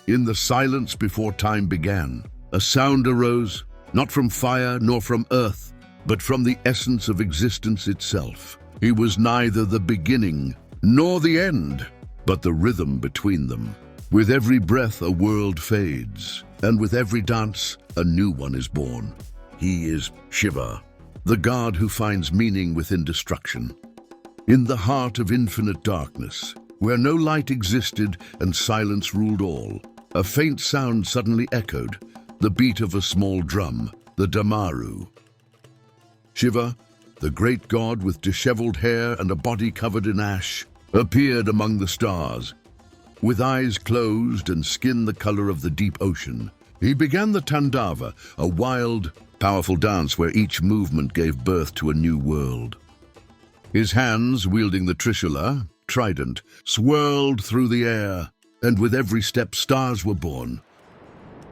In the silence before time began, a sound arose, not from fire nor from earth, but from the essence of existence itself. He was neither the beginning nor the end, but the rhythm between them. With every breath a world fades, and with every dance a new one is born. He is Shiva, the god who finds meaning within destruction. In the heart of infinite darkness, where no light existed and silence ruled all, a faint sound suddenly echoed, the beat of a small drum, the Damaru. Shiva, the great god with disheveled hair and a body covered in ash, appeared among the stars. With eyes closed and skin the color of the deep ocean, he began the Tandava, a wild, powerful dance where each movement gave birth to a new world. His hands, wielding the Trishula, trident, swirled through the air, and with every step stars were born.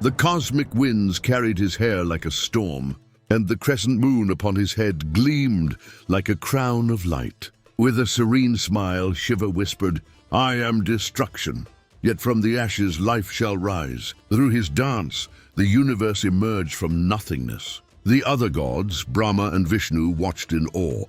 The cosmic winds carried his hair like a storm, and the crescent moon upon his head gleamed like a crown of light. With a serene smile, Shiva whispered, "I am destruction, yet from the ashes life shall rise." Through his dance, the universe emerged from nothingness. The other gods, Brahma and Vishnu, watched in awe.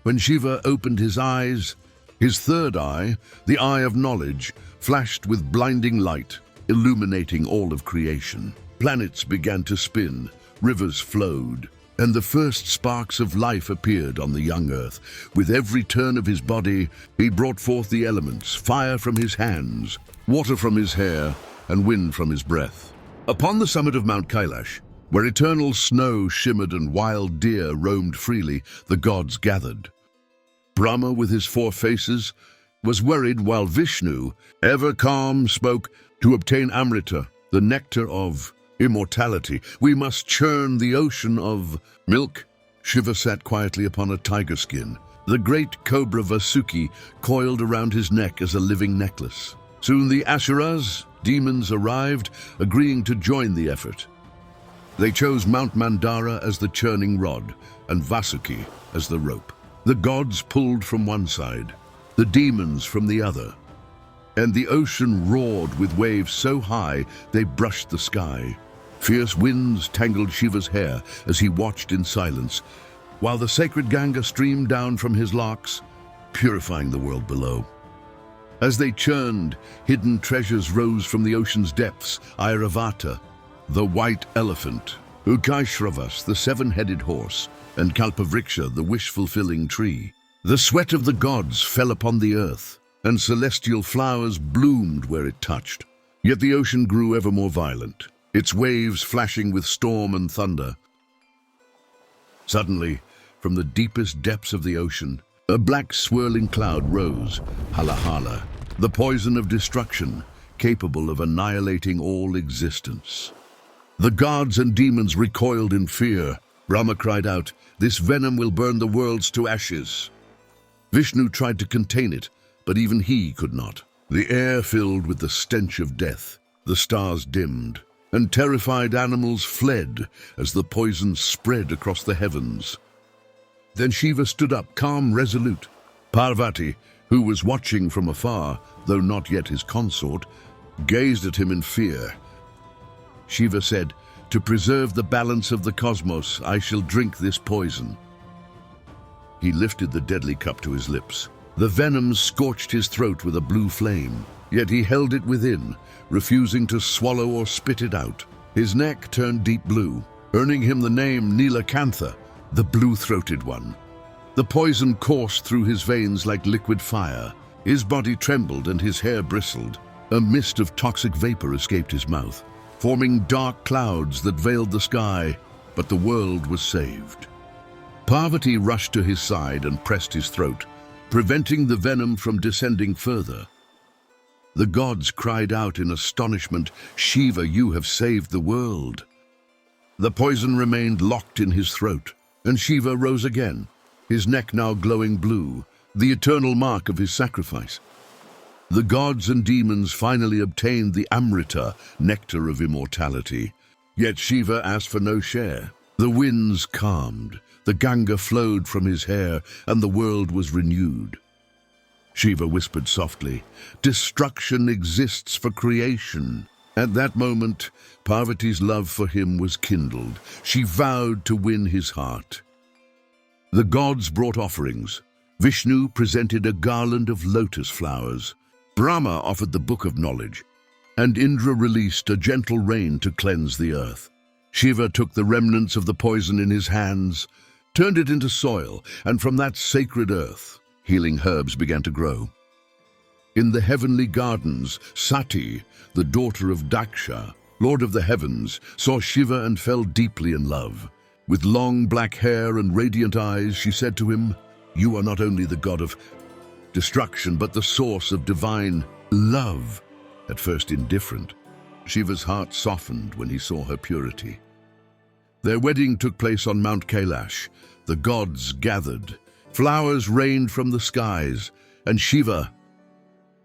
When Shiva opened his eyes, his third eye, the eye of knowledge, flashed with blinding light, illuminating all of creation. Planets began to spin, rivers flowed, and the first sparks of life appeared on the young earth. With every turn of his body, he brought forth the elements, fire from his hands, water from his hair, and wind from his breath. Upon the summit of Mount Kailash, where eternal snow shimmered and wild deer roamed freely, the gods gathered. Brahma, with his four faces, was worried, while Vishnu, ever calm, spoke, "To obtain Amrita, the nectar of immortality, we must churn the ocean of milk." Shiva sat quietly upon a tiger skin. The great cobra Vasuki coiled around his neck as a living necklace. Soon the Asuras, demons, arrived, agreeing to join the effort. They chose Mount Mandara as the churning rod, and Vasuki as the rope. The gods pulled from one side, the demons from the other, and the ocean roared with waves so high they brushed the sky. Fierce winds tangled Shiva's hair as he watched in silence, while the sacred Ganga streamed down from his locks, purifying the world below. As they churned, hidden treasures rose from the ocean's depths: Airavata, the white elephant; Ukaishravas, the seven-headed horse; and Kalpavriksha, the wish-fulfilling tree. The sweat of the gods fell upon the earth, and celestial flowers bloomed where it touched. Yet the ocean grew ever more violent, its waves flashing with storm and thunder. Suddenly, from the deepest depths of the ocean, a black swirling cloud rose, Halahala, the poison of destruction, capable of annihilating all existence. The gods and demons recoiled in fear. Brahma cried out, "This venom will burn the worlds to ashes." Vishnu tried to contain it, but even he could not. The air filled with the stench of death, the stars dimmed, and terrified animals fled as the poison spread across the heavens. Then Shiva stood up, calm, resolute. Parvati, who was watching from afar, though not yet his consort, gazed at him in fear. Shiva said, "To preserve the balance of the cosmos, I shall drink this poison." He lifted the deadly cup to his lips. The venom scorched his throat with a blue flame, yet he held it within, refusing to swallow or spit it out. His neck turned deep blue, earning him the name Nilakantha, the blue-throated one. The poison coursed through his veins like liquid fire. His body trembled and his hair bristled. A mist of toxic vapor escaped his mouth, forming dark clouds that veiled the sky, but the world was saved. Parvati rushed to his side and pressed his throat, preventing the venom from descending further. The gods cried out in astonishment, "Shiva, you have saved the world." The poison remained locked in his throat, and Shiva rose again, his neck now glowing blue, the eternal mark of his sacrifice. The gods and demons finally obtained the Amrita, nectar of immortality. Yet Shiva asked for no share. The winds calmed, the Ganga flowed from his hair, and the world was renewed. Shiva whispered softly. Destruction exists for creation. At that moment, Parvati's love for him was kindled. She vowed to win his heart. The gods brought offerings. Vishnu presented a garland of lotus flowers. Brahma offered the book of knowledge, and Indra released a gentle rain to cleanse the earth. Shiva took the remnants of the poison in his hands, turned it into soil, and from that sacred earth, healing herbs began to grow. In the heavenly gardens, Sati, the daughter of Daksha, lord of the heavens, saw Shiva and fell deeply in love. With long black hair and radiant eyes, she said to him, "You are not only the god of destruction, but the source of divine love." At first indifferent, Shiva's heart softened when he saw her purity. Their wedding took place on Mount Kailash. The gods gathered. Flowers rained from the skies, and Shiva,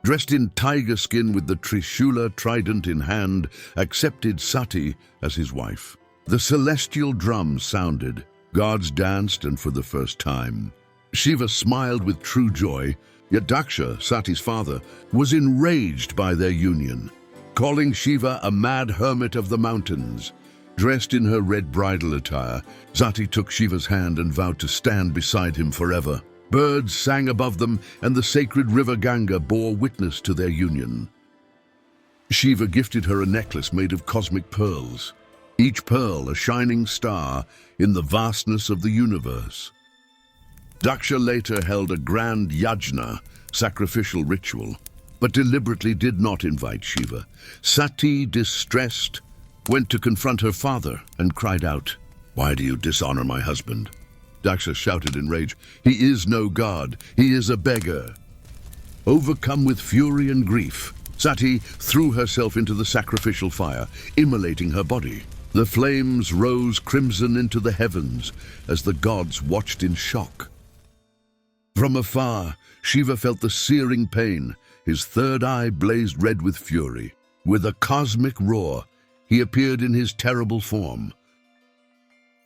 dressed in tiger skin with the Trishula trident in hand, accepted Sati as his wife. The celestial drums sounded. Gods danced, and for the first time, Shiva smiled with true joy. Yet Daksha, Sati's father, was enraged by their union, calling Shiva a mad hermit of the mountains. Dressed in her red bridal attire, Sati took Shiva's hand and vowed to stand beside him forever. Birds sang above them, and the sacred river Ganga bore witness to their union. Shiva gifted her a necklace made of cosmic pearls, each pearl a shining star in the vastness of the universe. Daksha later held a grand yajna, sacrificial ritual, but deliberately did not invite Shiva. Sati, distressed, went to confront her father and cried out, "Why do you dishonor my husband?" Daksha shouted in rage, "He is no god, he is a beggar." Overcome with fury and grief, Sati threw herself into the sacrificial fire, immolating her body. The flames rose crimson into the heavens as the gods watched in shock. From afar, Shiva felt the searing pain. His third eye blazed red with fury. With a cosmic roar, he appeared in his terrible form,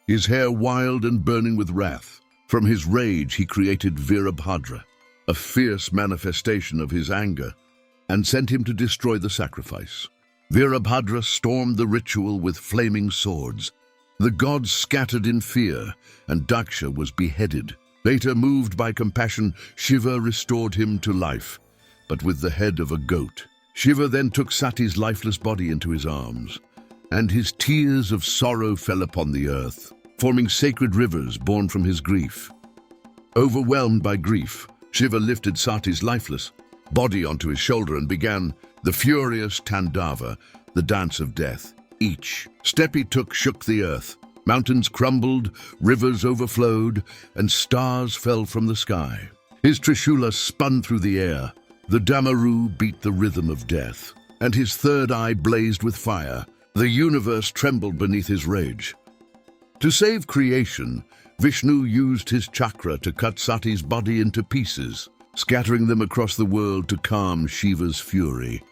his hair wild and burning with wrath. From his rage, he created Virabhadra, a fierce manifestation of his anger, and sent him to destroy the sacrifice. Virabhadra stormed the ritual with flaming swords. The gods scattered in fear, and Daksha was beheaded. Later, moved by compassion, Shiva restored him to life, but with the head of a goat. Shiva then took Sati's lifeless body into his arms, and his tears of sorrow fell upon the earth, forming sacred rivers born from his grief. Overwhelmed by grief, Shiva lifted Sati's lifeless body onto his shoulder and began the furious Tandava, the dance of death. Each step he took shook the earth. Mountains crumbled, rivers overflowed, and stars fell from the sky. His Trishula spun through the air. The Damaru beat the rhythm of death, and his third eye blazed with fire. The universe trembled beneath his rage. To save creation, Vishnu used his chakra to cut Sati's body into pieces, scattering them across the world to calm Shiva's fury.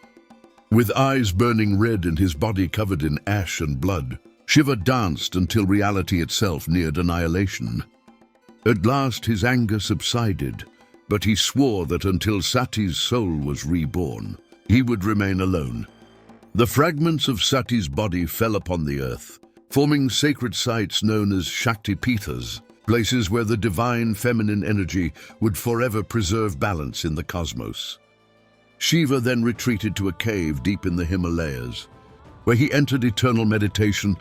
With eyes burning red and his body covered in ash and blood, Shiva danced until reality itself neared annihilation. At last his anger subsided, but he swore that until Sati's soul was reborn, he would remain alone. The fragments of Sati's body fell upon the earth, forming sacred sites known as Shaktipeethas, places where the divine feminine energy would forever preserve balance in the cosmos. Shiva then retreated to a cave deep in the Himalayas, where he entered eternal meditation,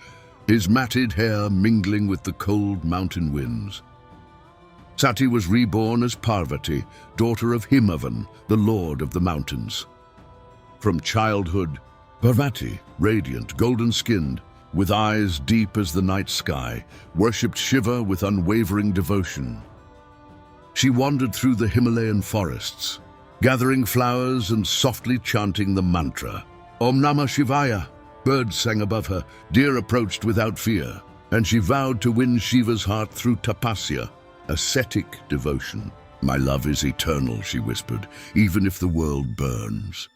his matted hair mingling with the cold mountain winds. Sati was reborn as Parvati, daughter of Himavan, the lord of the mountains. From childhood, Parvati, radiant, golden-skinned, with eyes deep as the night sky, worshipped Shiva with unwavering devotion. She wandered through the Himalayan forests, gathering flowers and softly chanting the mantra, Om Namah Shivaya. Birds sang above her, deer approached without fear, and she vowed to win Shiva's heart through tapasya, ascetic devotion. "My love is eternal," she whispered, "even if the world burns."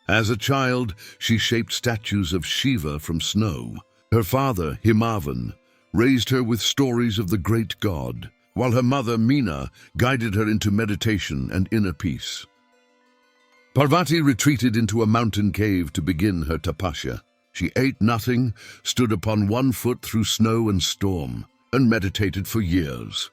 As a child, she shaped statues of Shiva from snow. Her father, Himavan, raised her with stories of the great god. while her mother, Meena, guided her into meditation and inner peace. Parvati retreated into a mountain cave to begin her tapasya. She ate nothing, stood upon one foot through snow and storm, and meditated for years.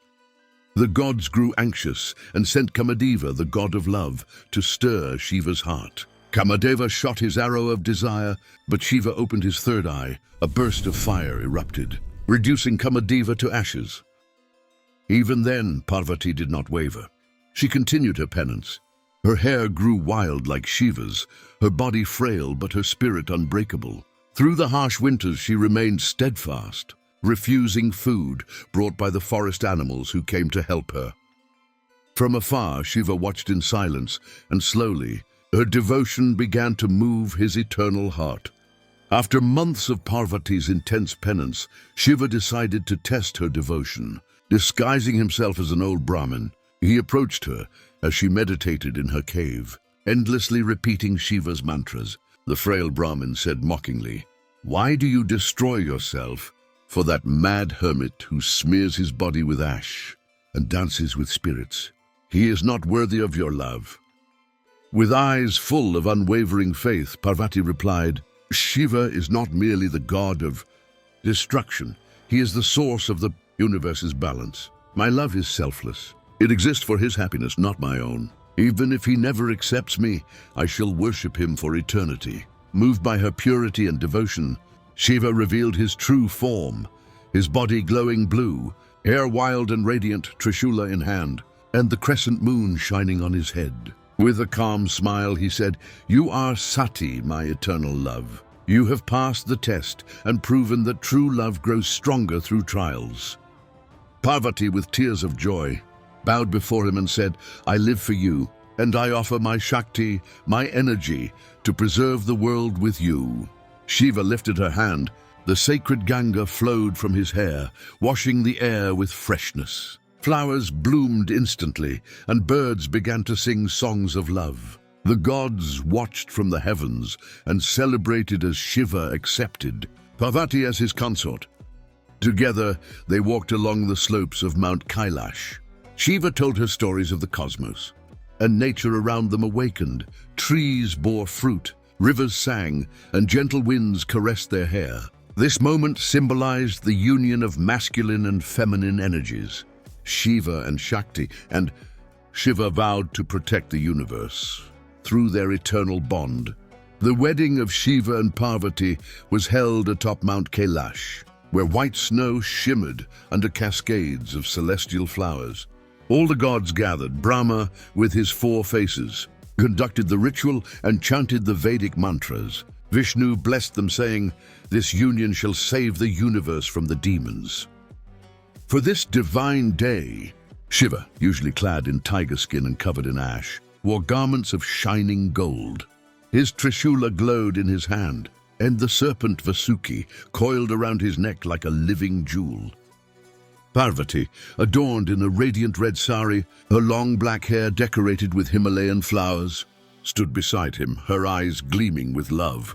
The gods grew anxious and sent Kamadeva, the god of love, to stir Shiva's heart. Kamadeva shot his arrow of desire, but Shiva opened his third eye. A burst of fire erupted, reducing Kamadeva to ashes. Even then, Parvati did not waver. She continued her penance. Her hair grew wild like Shiva's, her body frail but her spirit unbreakable. Through the harsh winters she remained steadfast, refusing food brought by the forest animals who came to help her. From afar, Shiva watched in silence, and slowly, her devotion began to move his eternal heart. After months of Parvati's intense penance, Shiva decided to test her devotion. Disguising himself as an old Brahmin, he approached her as she meditated in her cave, endlessly repeating Shiva's mantras. The frail Brahmin said mockingly, "Why do you destroy yourself for that mad hermit who smears his body with ash and dances with spirits? He is not worthy of your love." With eyes full of unwavering faith, Parvati replied, "Shiva is not merely the god of destruction. He is the source of the universe's balance. My love is selfless. It exists for his happiness, not my own. Even if he never accepts me, I shall worship him for eternity." Moved by her purity and devotion, Shiva revealed his true form, his body glowing blue, hair wild and radiant, Trishula in hand, and the crescent moon shining on his head. With a calm smile, he said, "You are Sati, my eternal love. You have passed the test and proven that true love grows stronger through trials." Parvati, with tears of joy, bowed before him and said, "I live for you, and I offer my Shakti, my energy, to preserve the world with you." Shiva lifted her hand. The sacred Ganga flowed from his hair, washing the air with freshness. Flowers bloomed instantly, and birds began to sing songs of love. The gods watched from the heavens and celebrated as Shiva accepted Parvati as his consort. Together, they walked along the slopes of Mount Kailash. Shiva told her stories of the cosmos, and nature around them awakened. Trees bore fruit, rivers sang, and gentle winds caressed their hair. This moment symbolized the union of masculine and feminine energies, Shiva and Shakti, and Shiva vowed to protect the universe through their eternal bond. The wedding of Shiva and Parvati was held atop Mount Kailash, where white snow shimmered under cascades of celestial flowers. All the gods gathered. Brahma, with his 4 faces, conducted the ritual and chanted the Vedic mantras. Vishnu blessed them, saying, "This union shall save the universe from the demons." For this divine day, Shiva, usually clad in tiger skin and covered in ash, wore garments of shining gold. His Trishula glowed in his hand, and the serpent Vasuki coiled around his neck like a living jewel. Parvati, adorned in a radiant red sari, her long black hair decorated with Himalayan flowers, stood beside him, her eyes gleaming with love.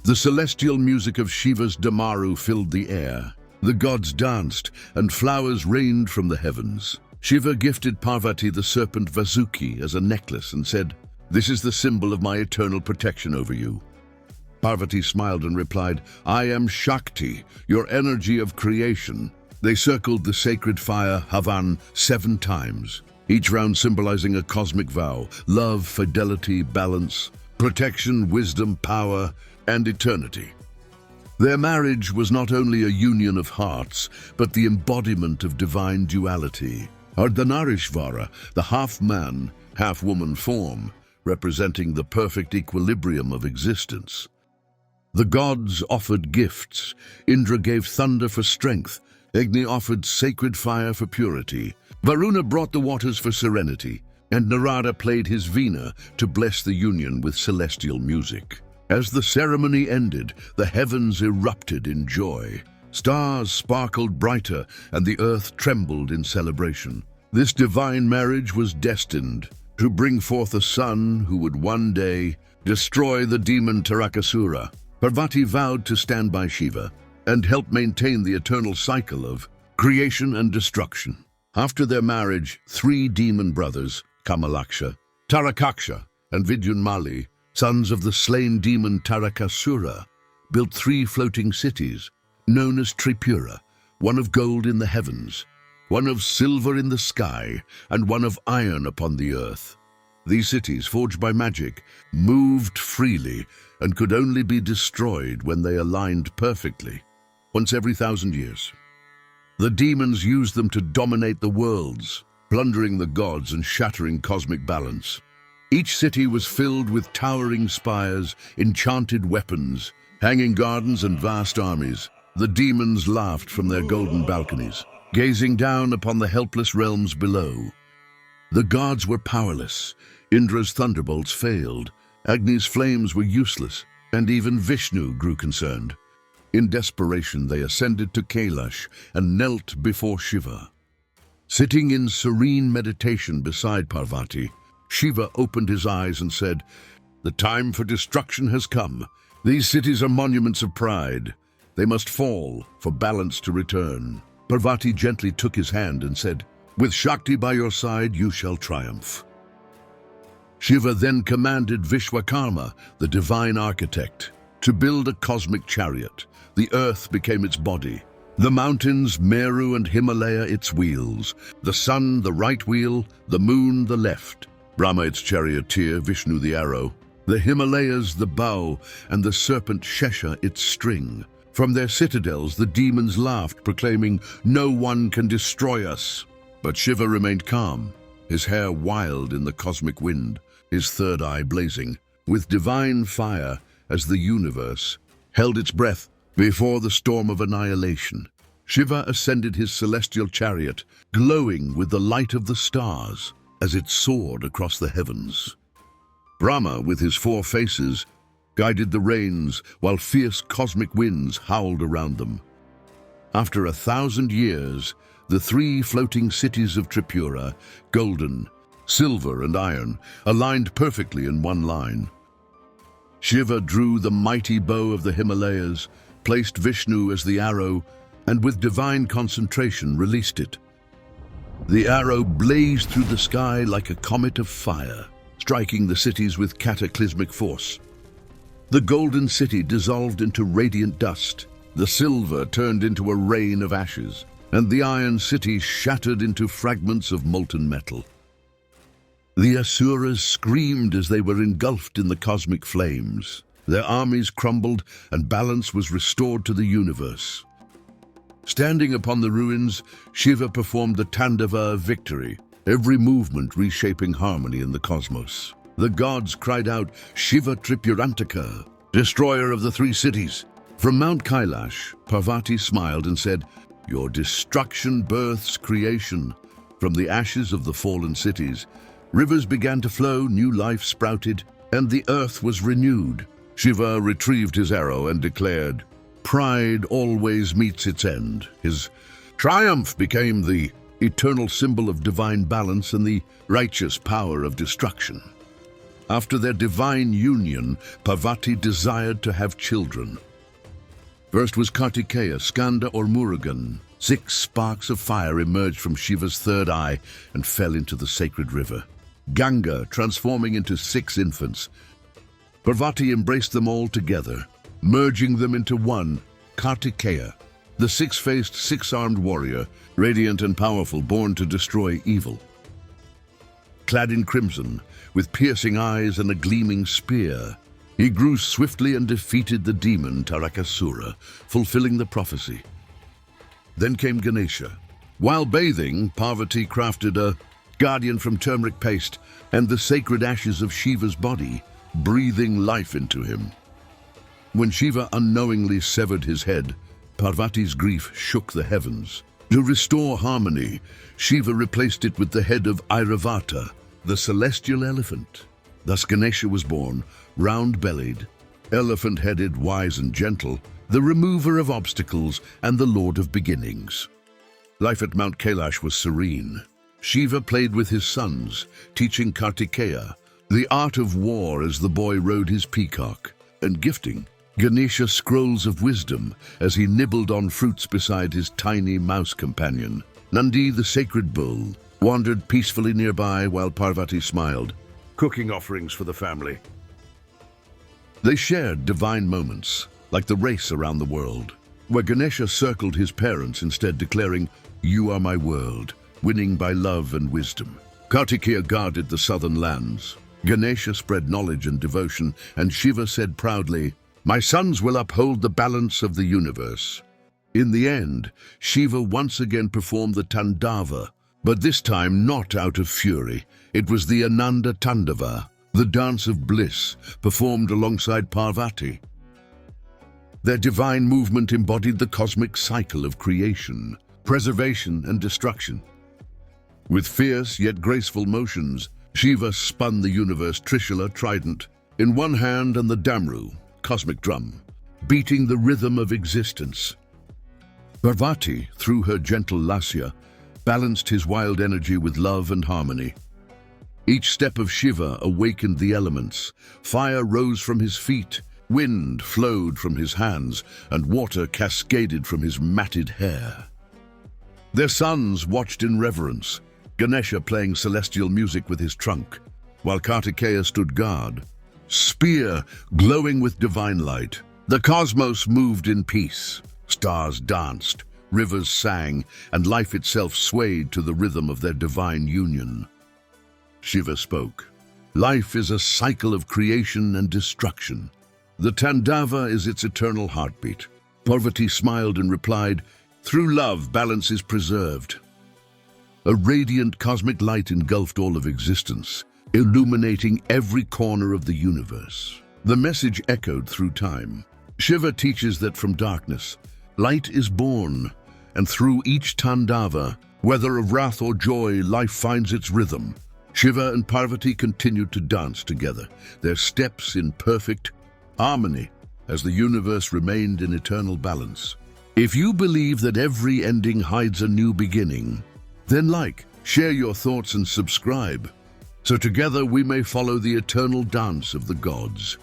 The celestial music of Shiva's Damaru filled the air. The gods danced, and flowers rained from the heavens. Shiva gifted Parvati the serpent Vasuki as a necklace and said, "This is the symbol of my eternal protection over you." Parvati smiled and replied, "I am Shakti, your energy of creation." They circled the sacred fire, Havan, 7 times, each round symbolizing a cosmic vow: love, fidelity, balance, protection, wisdom, power, and eternity. Their marriage was not only a union of hearts, but the embodiment of divine duality. Ardhanarishvara, the half-man, half-woman form, representing the perfect equilibrium of existence. The gods offered gifts. Indra gave thunder for strength. Agni offered sacred fire for purity. Varuna brought the waters for serenity, and Narada played his veena to bless the union with celestial music. As the ceremony ended, the heavens erupted in joy. Stars sparkled brighter, and the earth trembled in celebration. This divine marriage was destined to bring forth a son who would one day destroy the demon Tarakasura. Parvati vowed to stand by Shiva and help maintain the eternal cycle of creation and destruction. After their marriage, 3 demon brothers, Kamalaksha, Tarakaksha, and Vidyunmali, sons of the slain demon Tarakasura, built 3 floating cities, known as Tripura, one of gold in the heavens, one of silver in the sky, and one of iron upon the earth. These cities, forged by magic, moved freely and could only be destroyed when they aligned perfectly, once every 1,000 years. The demons used them to dominate the worlds, plundering the gods and shattering cosmic balance. Each city was filled with towering spires, enchanted weapons, hanging gardens, and vast armies. The demons laughed from their golden balconies, gazing down upon the helpless realms below. The gods were powerless. Indra's thunderbolts failed, Agni's flames were useless, and even Vishnu grew concerned. In desperation, they ascended to Kailash and knelt before Shiva. Sitting in serene meditation beside Parvati, Shiva opened his eyes and said, "The time for destruction has come. These cities are monuments of pride. They must fall for balance to return." Parvati gently took his hand and said, "With Shakti by your side, you shall triumph." Shiva then commanded Vishwakarma, the divine architect, to build a cosmic chariot. The earth became its body, the mountains, Meru and Himalaya, its wheels, the sun, the right wheel, the moon, the left, Brahma, its charioteer, Vishnu, the arrow, the Himalayas, the bow, and the serpent Shesha, its string. From their citadels, the demons laughed, proclaiming, "No one can destroy us." But Shiva remained calm, his hair wild in the cosmic wind, his third eye blazing, with divine fire as the universe held its breath before the storm of annihilation. Shiva ascended his celestial chariot, glowing with the light of the stars as it soared across the heavens. Brahma, with his 4 faces, guided the reins while fierce cosmic winds howled around them. After 1,000 years, the 3 floating cities of Tripura, golden, silver, and iron, aligned perfectly in one line. Shiva drew the mighty bow of the Himalayas, placed Vishnu as the arrow, and with divine concentration released it. The arrow blazed through the sky like a comet of fire, striking the cities with cataclysmic force. The golden city dissolved into radiant dust, the silver turned into a rain of ashes, and the iron city shattered into fragments of molten metal. The Asuras screamed as they were engulfed in the cosmic flames. Their armies crumbled, and balance was restored to the universe. Standing upon the ruins, Shiva performed the Tandava of victory, every movement reshaping harmony in the cosmos. The gods cried out, "Shiva Tripurantaka, destroyer of the 3 cities." From Mount Kailash, Parvati smiled and said, "Your destruction births creation." From the ashes of the fallen cities, rivers began to flow, new life sprouted, and the earth was renewed. Shiva retrieved his arrow and declared, "Pride always meets its end." His triumph became the eternal symbol of divine balance and the righteous power of destruction. After their divine union, Parvati desired to have children. First was Kartikeya, Skanda or Murugan. 6 sparks of fire emerged from Shiva's third eye and fell into the sacred river. Ganga, transforming into 6 infants. Parvati embraced them all together, merging them into one, Kartikeya, the 6-faced, 6-armed warrior, radiant and powerful, born to destroy evil. Clad in crimson, with piercing eyes and a gleaming spear, he grew swiftly and defeated the demon Tarakasura, fulfilling the prophecy. Then came Ganesha. While bathing, Parvati crafted a guardian from turmeric paste and the sacred ashes of Shiva's body, breathing life into him. When Shiva unknowingly severed his head, Parvati's grief shook the heavens. To restore harmony, Shiva replaced it with the head of Airavata, the celestial elephant. Thus Ganesha was born, round-bellied, elephant-headed, wise and gentle, the remover of obstacles and the lord of beginnings. Life at Mount Kailash was serene. Shiva played with his sons, teaching Kartikeya the art of war as the boy rode his peacock, and gifting Ganesha scrolls of wisdom as he nibbled on fruits beside his tiny mouse companion. Nandi, the sacred bull, wandered peacefully nearby while Parvati smiled, cooking offerings for the family. They shared divine moments, like the race around the world, where Ganesha circled his parents, instead declaring, "You are my world," winning by love and wisdom. Kartikeya guarded the southern lands. Ganesha spread knowledge and devotion, and Shiva said proudly, "My sons will uphold the balance of the universe." In the end, Shiva once again performed the Tandava, but this time not out of fury. It was the Ananda Tandava, the dance of bliss, performed alongside Parvati. Their divine movement embodied the cosmic cycle of creation, preservation, and destruction. With fierce yet graceful motions, Shiva spun the universe Trishula trident in one hand and the Damru, cosmic drum, beating the rhythm of existence. Parvati, through her gentle lasya, balanced his wild energy with love and harmony. Each step of Shiva awakened the elements. Fire rose from his feet, wind flowed from his hands, and water cascaded from his matted hair. Their sons watched in reverence, Ganesha playing celestial music with his trunk, while Kartikeya stood guard, spear glowing with divine light. The cosmos moved in peace. Stars danced, rivers sang, and life itself swayed to the rhythm of their divine union. Shiva spoke. Life is a cycle of creation and destruction. The Tandava is its eternal heartbeat. Parvati smiled and replied, "Through love, balance is preserved." A radiant cosmic light engulfed all of existence, illuminating every corner of the universe. The message echoed through time. Shiva teaches that from darkness, light is born, and through each Tandava, whether of wrath or joy, life finds its rhythm. Shiva and Parvati continued to dance together, their steps in perfect harmony as the universe remained in eternal balance. If you believe that every ending hides a new beginning, then like, share your thoughts and subscribe, so together we may follow the eternal dance of the gods.